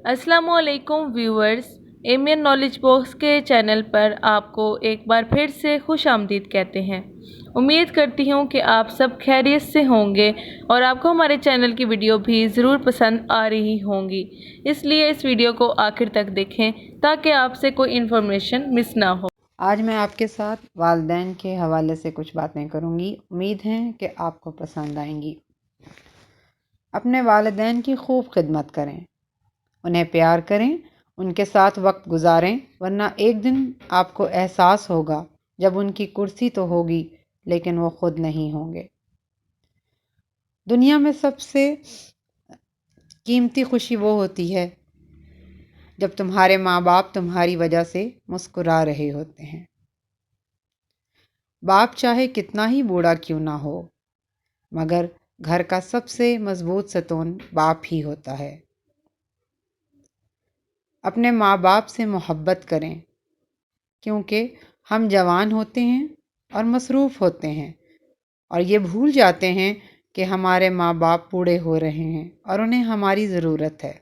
अस्सलामुअलैकुम viewers. एमियन knowledge box के channel पर आपको एक बार फिर से खुश आमदीद कहते हैं। उम्मीद करती हूँ कि आप सब खैरियत से होंगे और आपको हमारे चैनल की वीडियो भी ज़रूर पसंद आ रही होंगी। इसलिए इस वीडियो को आखिर तक देखें ताकि आपसे कोई इन्फॉर्मेशन मिस ना हो। आज मैं आपके साथ वालिदैन के हवाले से कुछ बातें करूंगी। उम्मीद है कि आपको पसंद आएंगी। अपने वालिदैन की खूब खिदमत करें, उन्हें प्यार करें, उनके साथ वक्त गुजारें, वरना एक दिन आपको एहसास होगा जब उनकी कुर्सी तो होगी लेकिन वो खुद नहीं होंगे। दुनिया में सबसे कीमती खुशी वो होती है जब तुम्हारे माँ बाप तुम्हारी वजह से मुस्कुरा रहे होते हैं। बाप चाहे कितना ही बूढ़ा क्यों ना हो, मगर घर का सबसे मजबूत सतून बाप ही होता है। अपने माँ बाप से मोहब्बत करें, क्योंकि हम जवान होते हैं और मसरूफ़ होते हैं और ये भूल जाते हैं कि हमारे माँ बाप बूढ़े हो रहे हैं और उन्हें हमारी ज़रूरत है।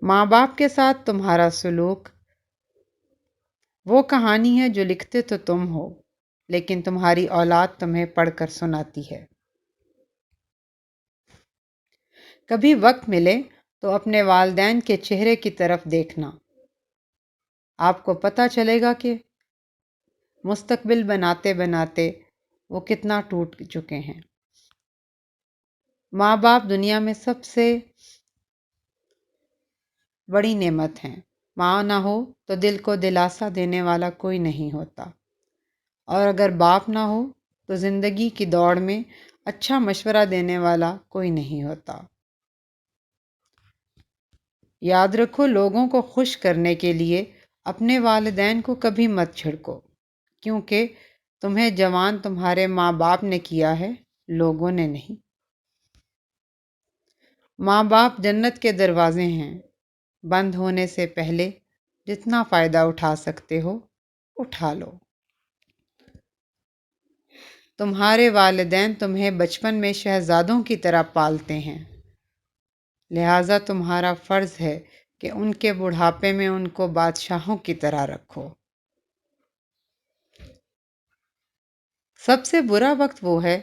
माँ बाप के साथ तुम्हारा सलूक वो कहानी है जो लिखते तो तुम हो, लेकिन तुम्हारी औलाद तुम्हें पढ़कर सुनाती है। कभी वक्त मिले तो अपने वालिदैन के चेहरे की तरफ देखना, आपको पता चलेगा कि मुस्तकबिल बनाते बनाते वो कितना टूट चुके हैं। माँ बाप दुनिया में सबसे बड़ी नेमत हैं। माँ ना हो तो दिल को दिलासा देने वाला कोई नहीं होता, और अगर बाप ना हो तो ज़िंदगी की दौड़ में अच्छा मशवरा देने वाला कोई नहीं होता। याद रखो, लोगों को खुश करने के लिए अपने वालिदैन को कभी मत छिड़को, क्योंकि तुम्हें जवान तुम्हारे माँ बाप ने किया है, लोगों ने नहीं। माँ बाप जन्नत के दरवाजे हैं, बंद होने से पहले जितना फ़ायदा उठा सकते हो उठा लो। तुम्हारे वालिदैन तुम्हें बचपन में शहजादों की तरह पालते हैं, लिहाजा तुम्हारा फ़र्ज़ है कि उनके बुढ़ापे में उनको बादशाहों की तरह रखो। सबसे बुरा वक्त वो है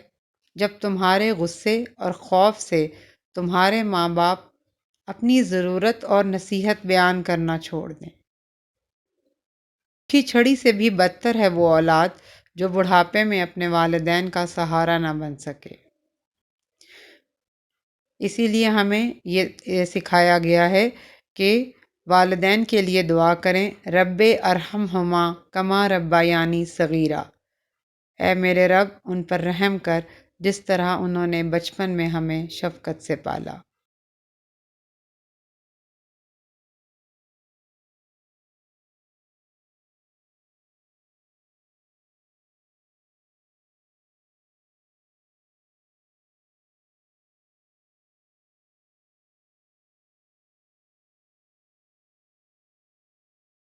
जब तुम्हारे गुस्से और खौफ से तुम्हारे माँ बाप अपनी ज़रूरत और नसीहत बयान करना छोड़ दें। की छड़ी से भी बदतर है वो औलाद जो बुढ़ापे में अपने वालिदैन का सहारा ना बन सके। इसीलिए हमें ये सिखाया गया है कि वालिदैन के लिए दुआ करें, रब्बे अरहमहुमा कमा रब्बायानी सगीरा। ऐ मेरे रब, उन पर रहम कर जिस तरह उन्होंने बचपन में हमें शफ़क़त से पाला।